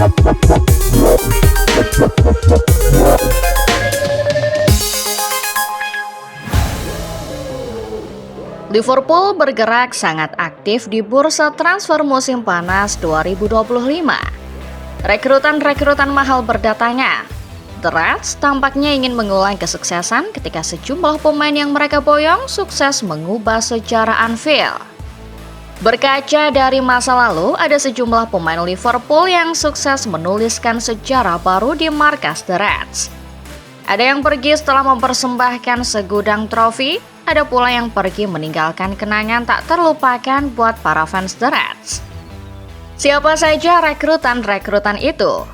Liverpool bergerak sangat aktif di bursa transfer musim panas 2025. Rekrutan-rekrutan mahal berdatangan. The Reds tampaknya ingin mengulang kesuksesan ketika sejumlah pemain yang mereka boyong sukses mengubah sejarah Anfield. Berkaca dari masa lalu, ada sejumlah pemain Liverpool yang sukses menuliskan sejarah baru di markas The Reds. Ada yang pergi setelah mempersembahkan segudang trofi, ada pula yang pergi meninggalkan kenangan tak terlupakan buat para fans The Reds. Siapa saja rekrutan-rekrutan itu?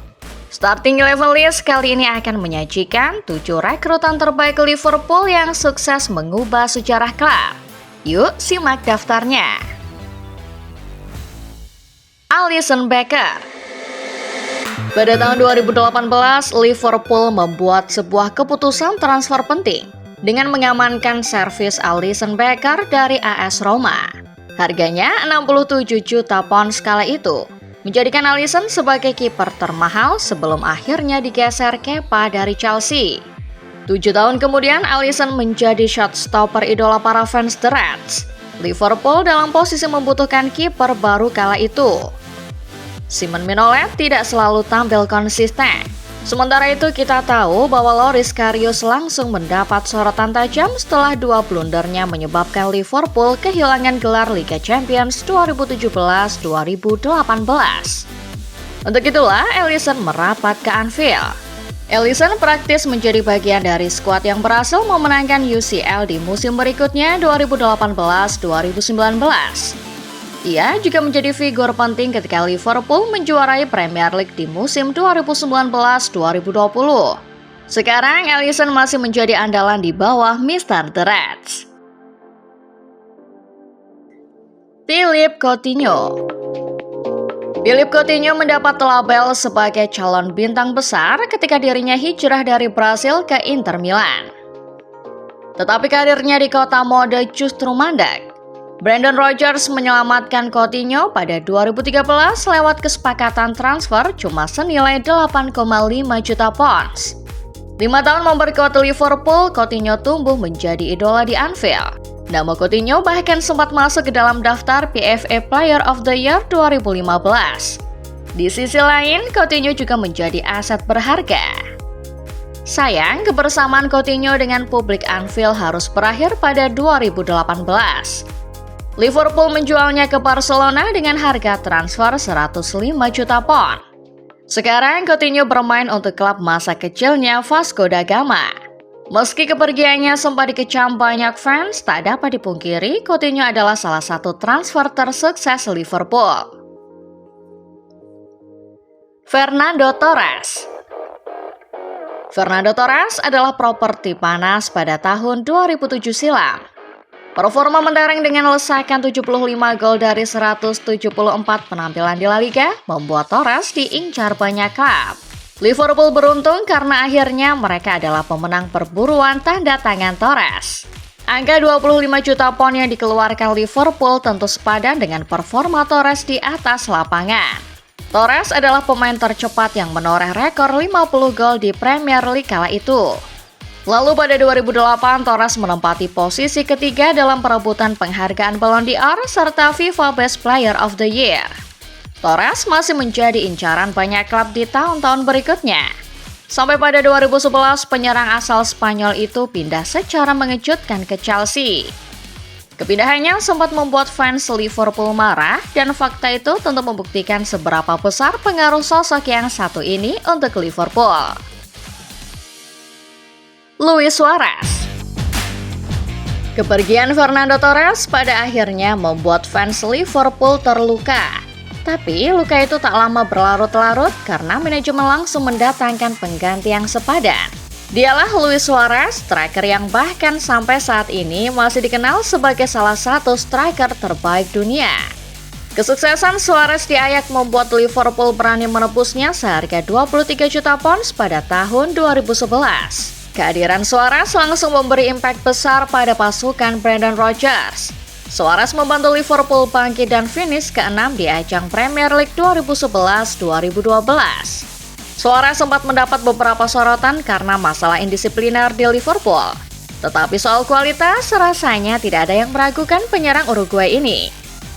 Starting Eleven List kali ini akan menyajikan 7 rekrutan terbaik Liverpool yang sukses mengubah sejarah klub. Yuk simak daftarnya. Alisson Becker. Pada tahun 2018, Liverpool membuat sebuah keputusan transfer penting dengan mengamankan servis Alisson Becker dari AS Roma. Harganya 67 juta pound kala itu, menjadikan Alisson sebagai kiper termahal sebelum akhirnya digeser Kepa dari Chelsea. 7 tahun kemudian, Alisson menjadi shotstopper idola para fans The Reds. Liverpool dalam posisi membutuhkan kiper baru kala itu. Simon Mignolet tidak selalu tampil konsisten. Sementara itu kita tahu bahwa Loris Karius langsung mendapat sorotan tajam setelah 2 blundernya menyebabkan Liverpool kehilangan gelar Liga Champions 2017-2018. Untuk itulah Alisson merapat ke Anfield. Alisson praktis menjadi bagian dari skuad yang berhasil memenangkan UCL di musim berikutnya 2018-2019. Ia juga menjadi figur penting ketika Liverpool menjuarai Premier League di musim 2019-2020. Sekarang Alisson masih menjadi andalan di bawah Mr. The Reds. Philippe Coutinho. Philippe Coutinho mendapat label sebagai calon bintang besar ketika dirinya hijrah dari Brasil ke Inter Milan. Tetapi karirnya di kota mode justru mandek. Brendan Rodgers menyelamatkan Coutinho pada 2013 lewat kesepakatan transfer cuma senilai 8,5 juta pounds. 5 tahun memperkuat Liverpool, Coutinho tumbuh menjadi idola di Anfield. Nama Coutinho bahkan sempat masuk ke dalam daftar PFA Player of the Year 2015. Di sisi lain, Coutinho juga menjadi aset berharga. Sayang, kebersamaan Coutinho dengan publik Anfield harus berakhir pada 2018. Liverpool menjualnya ke Barcelona dengan harga transfer 105 juta pound. Sekarang Coutinho bermain untuk klub masa kecilnya Vasco da Gama. Meski kepergiannya sempat dikecam banyak fans, tak dapat dipungkiri Coutinho adalah salah satu transfer tersukses Liverpool. Fernando Torres. Fernando Torres adalah properti panas pada tahun 2007 silam. Performa mentereng dengan lesakan 75 gol dari 174 penampilan di La Liga membuat Torres diincar banyak klub. Liverpool beruntung karena akhirnya mereka adalah pemenang perburuan tanda tangan Torres. Angka 25 juta pound yang dikeluarkan Liverpool tentu sepadan dengan performa Torres di atas lapangan. Torres adalah pemain tercepat yang menoreh rekor 50 gol di Premier League kala itu. Lalu pada 2008, Torres menempati posisi ketiga dalam perebutan penghargaan Ballon d'Or serta FIFA Best Player of the Year. Torres masih menjadi incaran banyak klub di tahun-tahun berikutnya. Sampai pada 2011, penyerang asal Spanyol itu pindah secara mengejutkan ke Chelsea. Kepindahannya sempat membuat fans Liverpool marah dan fakta itu tentu membuktikan seberapa besar pengaruh sosok yang satu ini untuk Liverpool. Luis Suarez. Kepergian Fernando Torres pada akhirnya membuat fans Liverpool terluka. Tapi luka itu tak lama berlarut-larut karena manajemen langsung mendatangkan pengganti yang sepadan. Dialah Luis Suarez, striker yang bahkan sampai saat ini masih dikenal sebagai salah satu striker terbaik dunia. Kesuksesan Suarez di Ajax membuat Liverpool berani menebusnya seharga 23 juta pounds pada tahun 2011. Kehadiran Suarez langsung memberi impact besar pada pasukan Brendan Rodgers. Suarez membantu Liverpool bangkit dan finish ke-6 di ajang Premier League 2011-2012. Suarez sempat mendapat beberapa sorotan karena masalah indisipliner di Liverpool. Tetapi soal kualitas, rasanya tidak ada yang meragukan penyerang Uruguay ini.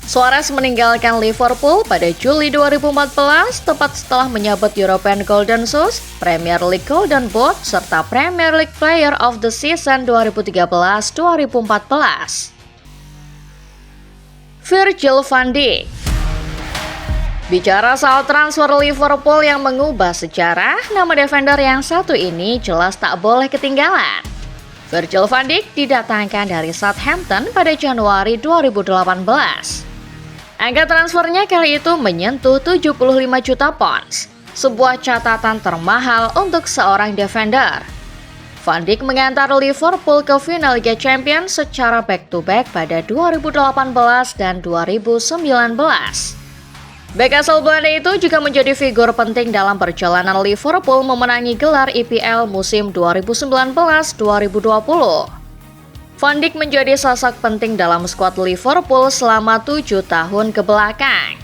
Suarez meninggalkan Liverpool pada Juli 2014, tepat setelah menyabet European Golden Shoes, Premier League Golden Boot, serta Premier League Player of the Season 2013-2014. Virgil van Dijk. Bicara soal transfer Liverpool yang mengubah sejarah, nama defender yang satu ini jelas tak boleh ketinggalan. Virgil van Dijk didatangkan dari Southampton pada Januari 2018. Angka transfernya kali itu menyentuh 75 juta pounds, sebuah catatan termahal untuk seorang defender. Van Dijk mengantar Liverpool ke final Liga Champions secara back-to-back pada 2018 dan 2019. Bek asal Belanda itu juga menjadi figur penting dalam perjalanan Liverpool memenangi gelar IPL musim 2019-2020. Van Dijk menjadi sosok penting dalam skuad Liverpool selama 7 tahun ke belakang.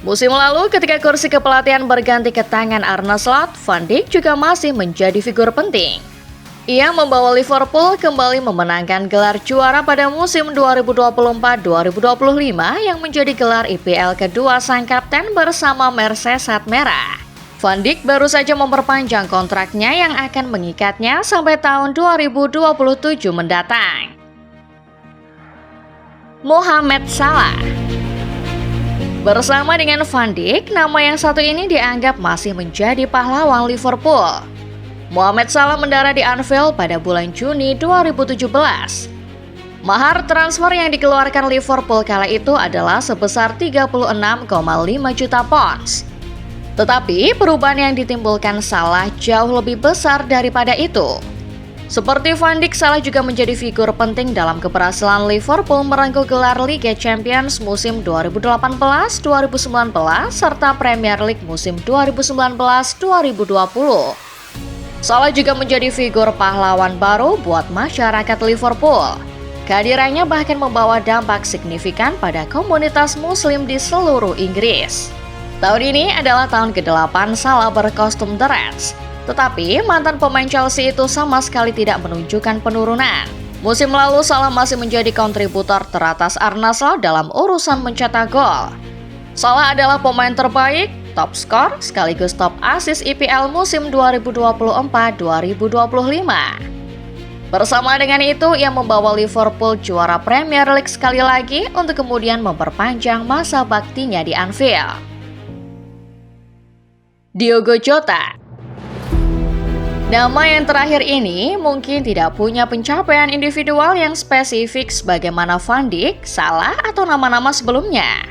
Musim lalu ketika kursi kepelatihan berganti ke tangan Arne Slot, Van Dijk juga masih menjadi figur penting. Ia membawa Liverpool kembali memenangkan gelar juara pada musim 2024-2025 yang menjadi gelar IPL kedua sang kapten bersama Merseyside Merah. Van Dijk baru saja memperpanjang kontraknya yang akan mengikatnya sampai tahun 2027 mendatang. Mohamed Salah. Bersama dengan Van Dijk, nama yang satu ini dianggap masih menjadi pahlawan Liverpool. Mohamed Salah mendarat di Anfield pada bulan Juni 2017. Mahar transfer yang dikeluarkan Liverpool kala itu adalah sebesar 36,5 juta pounds. Tetapi perubahan yang ditimbulkan Salah jauh lebih besar daripada itu. Seperti Van Dijk, Salah juga menjadi figur penting dalam keberhasilan Liverpool merengkuh gelar Liga Champions musim 2018-2019 serta Premier League musim 2019-2020. Salah juga menjadi figur pahlawan baru buat masyarakat Liverpool. Kehadirannya bahkan membawa dampak signifikan pada komunitas muslim di seluruh Inggris. Tahun ini adalah tahun ke-8 Salah berkostum The Reds. Tetapi mantan pemain Chelsea itu sama sekali tidak menunjukkan penurunan. Musim lalu Salah masih menjadi kontributor teratas Arne Slot dalam urusan mencetak gol. Salah adalah pemain terbaik, top skor, sekaligus top assist IPL musim 2024-2025. Bersama dengan itu, ia membawa Liverpool juara Premier League sekali lagi untuk kemudian memperpanjang masa baktinya di Anfield. Diogo Jota. Nama yang terakhir ini mungkin tidak punya pencapaian individual yang spesifik sebagaimana Van Dijk, Salah, atau nama-nama sebelumnya.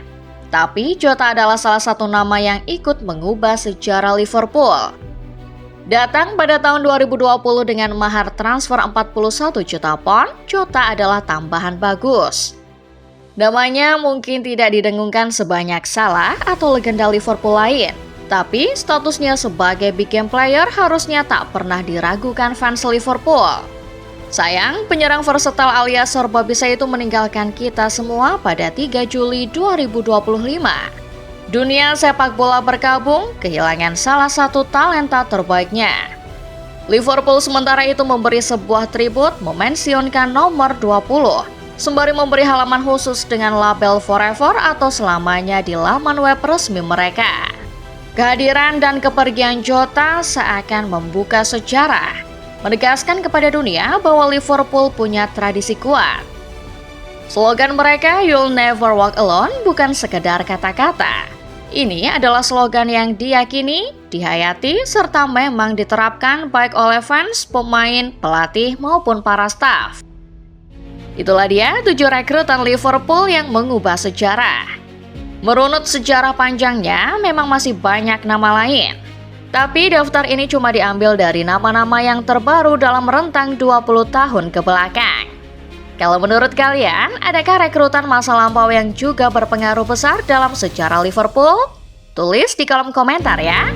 Tapi Jota adalah salah satu nama yang ikut mengubah sejarah Liverpool. Datang pada tahun 2020 dengan mahar transfer 41 juta pound, Jota adalah tambahan bagus. Namanya mungkin tidak didengungkan sebanyak Salah atau legenda Liverpool lain, tapi statusnya sebagai big game player harusnya tak pernah diragukan fans Liverpool. Sayang, penyerang versatile alias serba bisa itu meninggalkan kita semua pada 3 Juli 2025. Dunia sepak bola berkabung, kehilangan salah satu talenta terbaiknya. Liverpool sementara itu memberi sebuah tribut memensiunkan nomor 20, sembari memberi halaman khusus dengan label Forever atau selamanya di laman web resmi mereka. Kehadiran dan kepergian Jota seakan membuka sejarah, menegaskan kepada dunia bahwa Liverpool punya tradisi kuat. Slogan mereka, "You'll never walk alone," bukan sekedar kata-kata. Ini adalah slogan yang diyakini, dihayati, serta memang diterapkan baik oleh fans, pemain, pelatih, maupun para staf. Itulah dia 7 rekrutan Liverpool yang mengubah sejarah. Merunut sejarah panjangnya, memang masih banyak nama lain. Tapi daftar ini cuma diambil dari nama-nama yang terbaru dalam rentang 20 tahun ke belakang. Kalau menurut kalian, adakah rekrutan masa lampau yang juga berpengaruh besar dalam sejarah Liverpool? Tulis di kolom komentar ya!